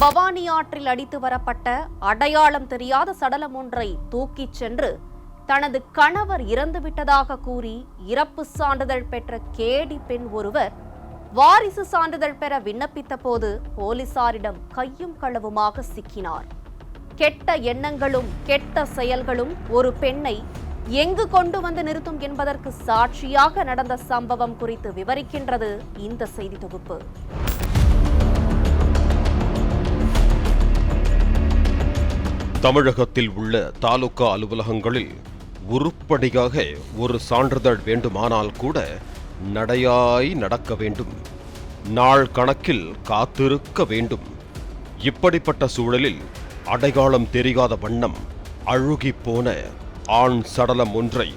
பவானி ஆற்றில் அடித்து வரப்பட்ட அடையாளம் தெரியாத சடலம் ஒன்றை தூக்கிச் சென்று தனது கணவர் இறந்துவிட்டதாக கூறி இறப்பு சான்றிதழ் பெற்ற கேடி பெண் ஒருவர் வாரிசு சான்றிதழ் பெற விண்ணப்பித்த போது போலீசாரிடம் கையும் களவுமாக சிக்கினார். கெட்ட எண்ணங்களும் கெட்ட செயல்களும் ஒரு பெண்ணை எங்கு கொண்டு வந்து நிறுத்தும் என்பதற்கு சாட்சியாக நடந்த சம்பவம் குறித்து விவரிக்கின்றது இந்த செய்தி தொகுப்பு. தமிழகத்தில் உள்ள தாலுகா அலுவலகங்களில் உருப்படியாக ஒரு சான்றிதழ் வேண்டுமானால் கூட நடையாய் நடக்க வேண்டும், நாள் கணக்கில் காத்திருக்க வேண்டும். இப்படிப்பட்ட சூழலில் அடையாளம் தெரியாத வண்ணம் அழுகிப்போன ஆண் சடலம் ஒன்றை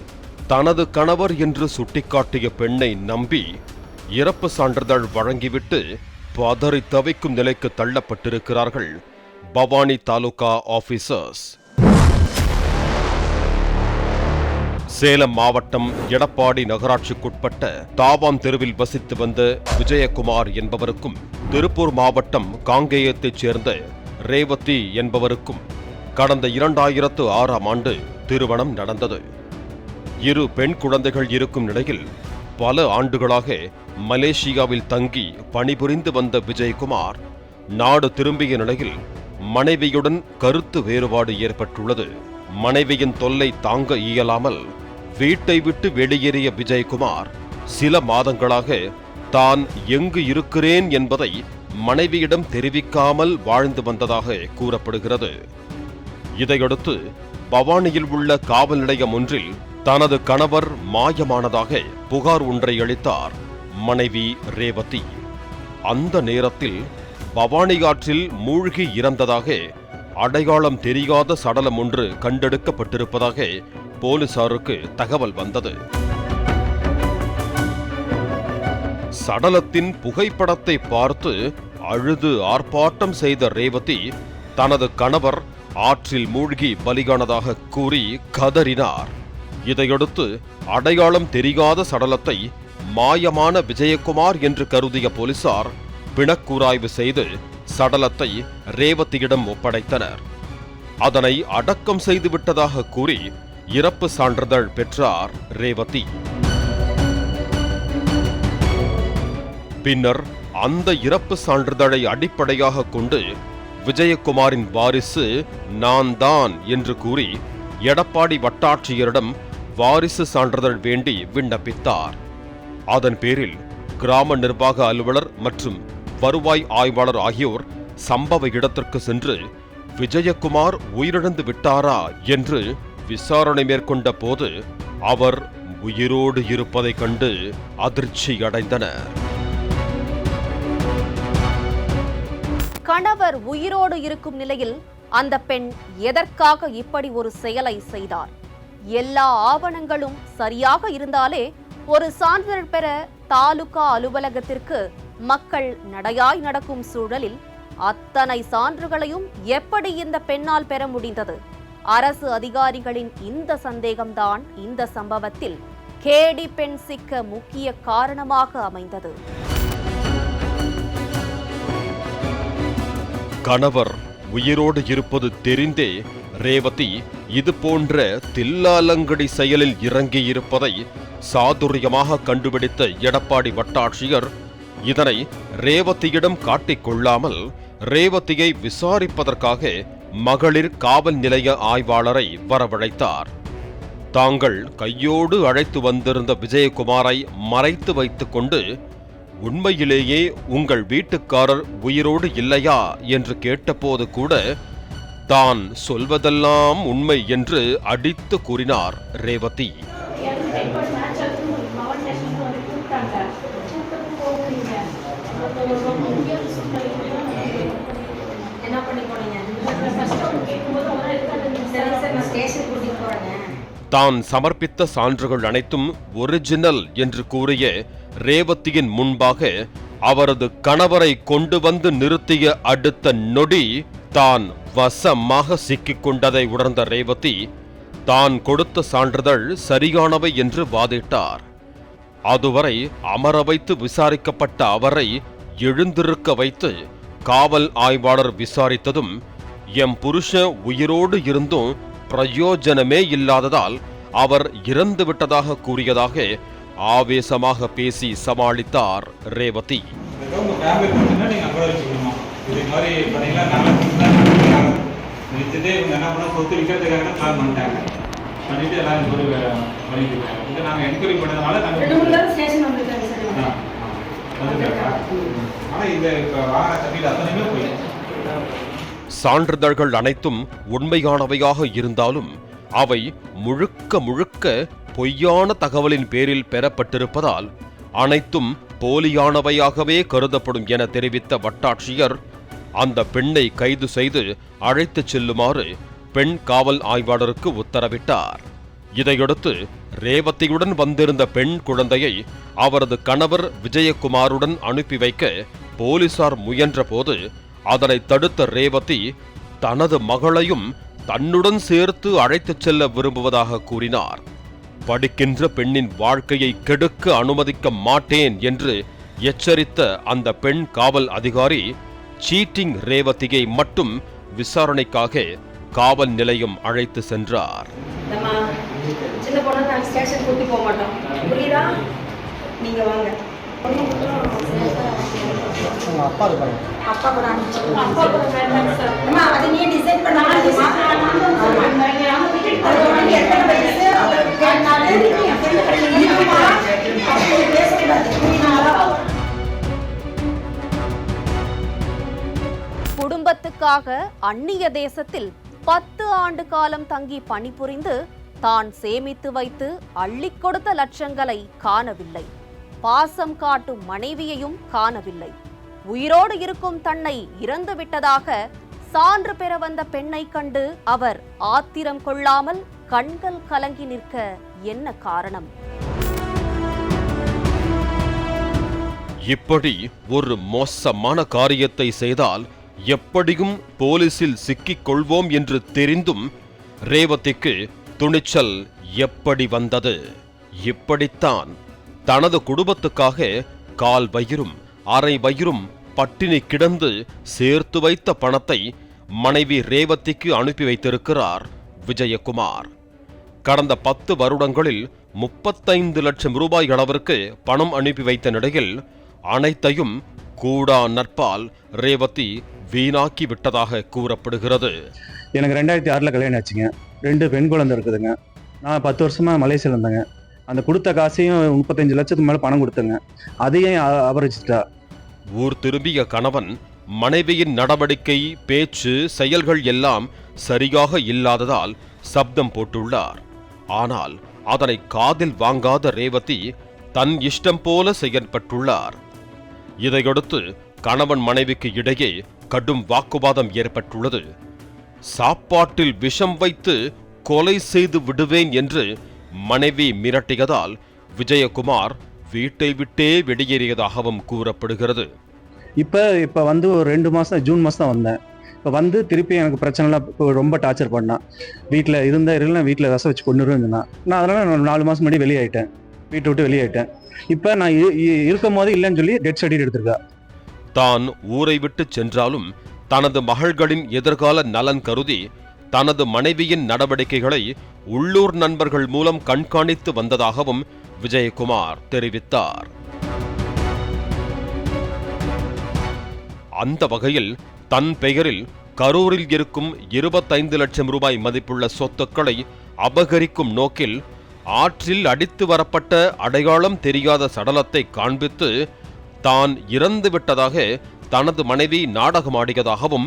தனது கணவர் என்று சுட்டிக்காட்டிய பெண்ணை நம்பி இறப்பு சான்றிதழ் வழங்கிவிட்டு பதறி தவிக்கும் நிலைக்கு தள்ளப்பட்டிருக்கிறார்கள் பவானி தாலுகா ஆபீசர்ஸ். சேலம் மாவட்டம் எடப்பாடி நகராட்சிக்குட்பட்ட தாவாம் தெருவில் வசித்து வந்த விஜயகுமார் என்பவருக்கும், திருப்பூர் மாவட்டம் காங்கேயத்தைச் சேர்ந்த ரேவதி என்பவருக்கும் கடந்த 2006ஆம் ஆண்டு திருமணம் நடந்தது. இரு பெண் குழந்தைகள் இருக்கும் நிலையில் பல ஆண்டுகளாக மலேசியாவில் தங்கி பணிபுரிந்து வந்த விஜயகுமார் நாடு திரும்பிய நிலையில் மனைவியுடன் கருத்து வேறுபாடு ஏற்பட்டுள்ளது. மனைவியின் தொல்லை தாங்க இயலாமல் வீட்டை விட்டு வெளியேறிய விஜயகுமார் சில மாதங்களாக தான் எங்கு இருக்கிறேன் என்பதை மனைவியிடம் தெரிவிக்காமல் வாழ்ந்து வந்ததாக கூறப்படுகிறது. இதையடுத்து பவானியில் உள்ள காவல் நிலையம் ஒன்றில் தனது கணவர் மாயமானதாக புகார் ஒன்றை அளித்தார் மனைவி ரேவதி. அந்த நேரத்தில் பவானி ஆற்றில் மூழ்கி இறந்ததாக அடையாளம் தெரியாத சடலம் ஒன்று கண்டெடுக்கப்பட்டிருப்பதாக போலீசாருக்கு தகவல் வந்தது. சடலத்தின் புகைப்படத்தை பார்த்து அழுது ஆர்ப்பாட்டம் செய்த ரேவதி தனது கணவர் ஆற்றில் மூழ்கி பலியானதாக கூறி கதறினார். இதையடுத்து அடையாளம் தெரியாத சடலத்தை மாயமான விஜயகுமார் என்று கருதிய போலீசார் பிணக்கூராய்வு செய்து சடலத்தை ரேவதியிடம் ஒப்படைத்தனர். அதனை அடக்கம் செய்துவிட்டதாக கூறி இறப்பு சான்றிதழ் பெற்றார் ரேவதி. பின்னர் அந்த இறப்பு சான்றிதழை அடிப்படையாக கொண்டு விஜயகுமாரின் வாரிசு நான் தான் என்று கூறி எடப்பாடி வட்டாட்சியரிடம் வாரிசு சான்றிதழ் வேண்டி விண்ணப்பித்தார். அதன் பேரில் கிராம நிர்வாக அலுவலர் மற்றும் வருவாய் ஆய்வாளர் ஆகியோர் சம்பவ இடத்திற்கு சென்று விஜயகுமார் உயிரிழந்து விட்டாரா என்று விசாரணை மேற்கொண்ட போது அவர் உயிரோடு இருப்பதைக் கண்டு அதிர்ச்சியடைந்தனர். கணவர் உயிரோடு இருக்கும் நிலையில் அந்த பெண் எதற்காக இப்படி ஒரு செயலை செய்தார்? எல்லா ஆவணங்களும் சரியாக இருந்தாலே ஒரு சான்றிதழ் பெற தாலுகா அலுவலகத்திற்கு மக்கள் நடையாய் நடக்கும் சூழலில் அத்தனை சான்றுகளையும் எப்படி இந்த பெண்ணால் பெற முடிந்தது? அரசு அதிகாரிகளின் இந்த சந்தேகம்தான் இந்த சம்பவத்தில் கேடி பெண் சிக்க முக்கிய காரணமாக அமைந்தது. கணவர் உயிரோடு இருப்பது தெரிந்தே ரேவதி இது போன்ற தில்லாலங்கடி செயலில் இறங்கியிருப்பதை சாதுரியமாக கண்டுபிடித்த எடப்பாடி வட்டாட்சியர் இதனை ரேவதியிடம் காட்டிக்கொள்ளாமல் ரேவதியை விசாரிப்பதற்காக மகளிர் காவல் நிலைய ஆய்வாளரை வரவழைத்தார். தாங்கள் கையோடு அழைத்து வந்திருந்த விஜயகுமாரை மறைத்து வைத்துக் கொண்டு உண்மையிலேயே உங்கள் வீட்டுக்காரர் உயிரோடு இல்லையா என்று கேட்டபோது கூட தான் சொல்வதெல்லாம் உண்மை என்று அடித்து கூறினார் ரேவதி. தான் சமர்ப்பித்த சான்றுகள் அனைத்தும் ஒரிஜினல் என்று கூறிய ரேவதியின் முன்பாக அவரது கணவரை கொண்டு வந்து நிறுத்திய அடுத்த நொடி தான் வசமாக சிக்கிக் கொண்டதை உணர்ந்த ரேவதி தான் கொடுத்த சான்றிதழ் சரியானவை என்று வாதிட்டார். அதுவரை அமர வைத்து விசாரிக்கப்பட்ட அவரை எழுந்திருக்க வைத்து காவல் ஆய்வாளர் விசாரித்ததும் எம் புருஷன் உயிரோடு இருந்தும் பிரயோஜனமே இல்லாததால் அவர் இறந்து விட்டதாக கூறியதாக ஆவேசமாக பேசி சமாளித்தார் ரேவதி. சான்றிதழ்கள் அனைத்தும் உண்மையானவையாக இருந்தாலும் அவை முழுக்க முழுக்க பொய்யான தகவலின் பேரில் பெறப்பட்டிருப்பதால் அனைத்தும் போலியானவையாகவே கருதப்படும் என தெரிவித்த வட்டாட்சியர் அந்த பெண்ணை கைது செய்து அழைத்துச் செல்லுமாறு பெண் காவல் ஆய்வாளருக்கு உத்தரவிட்டார். இதையடுத்து ரேவதியுடன் வந்திருந்த பெண் குழந்தையை அவரது கணவர் விஜயகுமாருடன் அனுப்பி வைக்க போலீசார் முயன்றபோது அதனை தடுத்த ரேவதி தனது மகளையும் தன்னுடன் சேர்த்து அழைத்துச் செல்ல விரும்புவதாக கூறினார். படிக்கின்ற பெண்ணின் வாழ்க்கையை கெடுக்க அனுமதிக்க மாட்டேன் என்று எச்சரித்த அந்த பெண் காவல் அதிகாரி சீட்டிங் ரேவதியை மட்டும் விசாரணைக்காக காவல் நிலையம் அழைத்து சென்றார். குடும்பத்துக்காக அந்நிய தேசத்தில் 10 ஆண்டு காலம் தங்கி பணிபுரிந்து தான் சேமித்து வைத்து அள்ளிக் கொடுத்த லட்சங்களை காணவில்லை. பாசம் காட்டும் மனைவியையும் காணவில்லை. உயிரோடு இருக்கும் தன்னை இறந்து விட்டதாக சான்று பெற வந்த பெண்ணை கண்டு அவர் ஆத்திரம் கொள்ளாமல் கண்கள் கலங்கி நிற்க என்ன காரணம்? இப்படி ஒரு மோசமான காரியத்தை செய்தால் எப்படியும் போலீசில் சிக்கிக் கொள்வோம் என்று தெரிந்தும் ரேவதிக்கு துணிச்சல் எப்படி வந்தது? இப்படித்தான் தனது குடும்பத்துக்காக கால் வயிறும் அரை வயிறும் பட்டினி கிடந்து சேர்த்து வைத்த பணத்தை மனைவி ரேவதிக்கு அனுப்பி வைத்திருக்கிறார் விஜயகுமார். கடந்த 10 வருடங்களில் 35 லட்சம் ரூபாய் அளவிற்கு பணம் அனுப்பி வைத்த நிலையில் அனைத்தையும் கூடா நட்பால் ரேவதி வீணாக்கி விட்டதாக கூறப்படுகிறது. எனக்கு 2006 கல்யாணம் ஆச்சுங்க. 2 பெண் குழந்தை இருக்குதுங்க. நான் 10 வருஷமா மலேசியாவில் இருந்தேங்க. அந்த கொடுத்த காசையும் 35 லட்சத்துக்கு மேலே பணம் கொடுத்தேங்க. அதையும் அபகரிச்சிட்டா. ஊர் திரும்பிய கணவன் மனைவியின் நடவடிக்கை, பேச்சு, செயல்கள் எல்லாம் சரியாக இல்லாததால் சப்தம் போட்டுள்ளார். ஆனால் அதனை காதில் வாங்காத ரேவதி தன் இஷ்டம் போல செயல்பட்டுள்ளார். இதையடுத்து கணவன் மனைவிக்கு இடையே கடும் வாக்குவாதம் ஏற்பட்டுள்ளது. சாப்பாட்டில் விஷம் வைத்து கொலை செய்து விடுவேன் என்று மனைவி மிரட்டியதால் விஜயகுமார் வீட்டை விட்டே வெளியேறியதாகவும் கூறப்படுகிறது. இப்போ வந்து ஒரு 2 மாதம், ஜூன் மாதம் தான் வந்தேன். இப்போ வந்து திருப்பி எனக்கு பிரச்சனைலாம் ரொம்ப டார்ச்சர் பண்ணான். வீட்டில் இருந்தால் வீட்டில் விஷம் வச்சு கொண்டு இருந்தான். நான் அதனால் 4 மாதம் முன்னாடி வெளியாயிட்டேன், வீட்டை விட்டு வெளியாயிட்டேன். இப்போ நான் இருக்கும் போது இல்லைன்னு சொல்லி டெத் சர்டிஃபிகேட் எடுத்திருக்கா. தான் ஊரை விட்டு சென்றாலும் தனது மகள்களின் எதிர்கால நலன் கருதி தனது மனைவியின் நடவடிக்கைகளை உள்ளூர் நண்பர்கள் மூலம் கண்காணித்து வந்ததாகவும் விஜயகுமார் தெரிவித்தார். அந்த வகையில் தன் பெயரில் கரூரில் இருக்கும் 25 லட்சம் ரூபாய் மதிப்புள்ள சொத்துக்களை அபகரிக்கும் நோக்கில் ஆற்றில் அடித்து வரப்பட்ட அடையாளம் தெரியாத சடலத்தை காண்பித்து தான் இறந்து விட்டதாக தனது மனைவி நாடகமாடியதாகவும்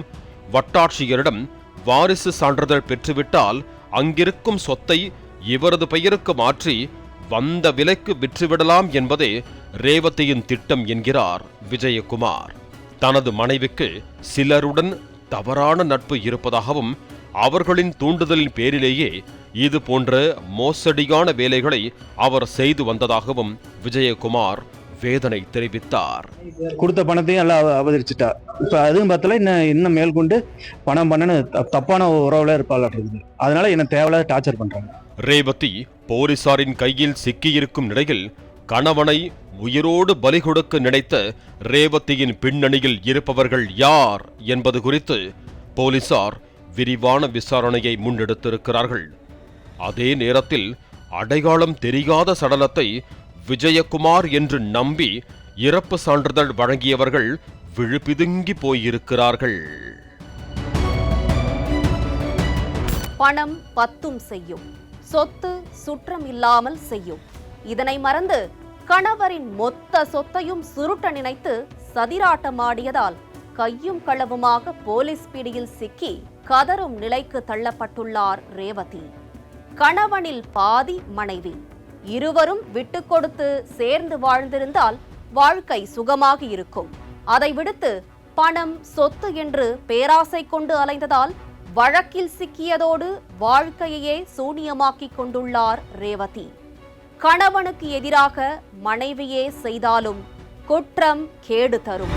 வட்டாட்சியரிடம் வாரிசு சான்றிதழ் பெற்றுவிட்டால் அங்கிருக்கும் சொத்தை இவரது பெயருக்கு மாற்றி வந்த விலைக்கு விற்றுவிடலாம் என்பதே ரேவதியின் திட்டம் என்கிறார் விஜயகுமார். தனது மனைவிக்கு சிலருடன் தவறான நட்பு இருப்பதாகவும் அவர்களின் தூண்டுதலின் பேரிலேயே இது போன்ற மோசடியான வேலைகளை அவர் செய்து வந்ததாகவும் விஜயகுமார் வேதனை தெரிவித்தார். கொடுத்த பணத்தையும் எல்லாம் அபகரிச்சுட்டா. இப்போ அதுவும் பார்த்தல இன்னும் மேற்கொண்டு பணம் பண்ணனு தப்பான உறவுல இருப்பாள் இருக்குது. அதனால என்ன தேவையில்லாத டார்ச்சர் பண்றாங்க. ரேவதி போலீசாரின் கையில் சிக்கியிருக்கும் நிலையில் கணவனை உயிரோடு பலி கொடுக்க நினைத்த ரேவதியின் பின்னணியில் இருப்பவர்கள் யார் என்பது குறித்து போலீசார் விரிவான விசாரணையை முன்னெடுத்திருக்கிறார்கள். அதே நேரத்தில் அடையாளம் தெரியாத சடலத்தை விஜயகுமார் என்று நம்பி இறப்பு சான்றிதழ் வழங்கியவர்கள் விழுபிதுங்கி போயிருக்கிறார்கள். பணம் பத்தும் செய்யும், சொத்து சுற்றம் இல்லாமல் செய்யும். இதனை மறந்து கணவரின் மொத்த சொத்தையும் சுருட்ட நினைத்து சதிராட்டமாடியதால் கையும் களவுமாக போலீஸ் பிடியில் சிக்கி கதறும் நிலைக்கு தள்ளப்பட்டுள்ளார் ரேவதி. கணவனில் பாதி மனைவி, இருவரும் விட்டு கொடுத்து சேர்ந்து வாழ்ந்திருந்தால் வாழ்க்கை சுகமாக இருக்கும். அதை விடுத்து பணம் சொத்து என்று பேராசை கொண்டு அலைந்ததால் வழக்கில் சிக்கியதோடு வாழ்க்கையையே சூனியமாக்கிக் கொண்டுள்ளார் ரேவதி. கணவனுக்கு எதிராக மனைவியே செய்தாலும் குற்றம் கேடு தரும்.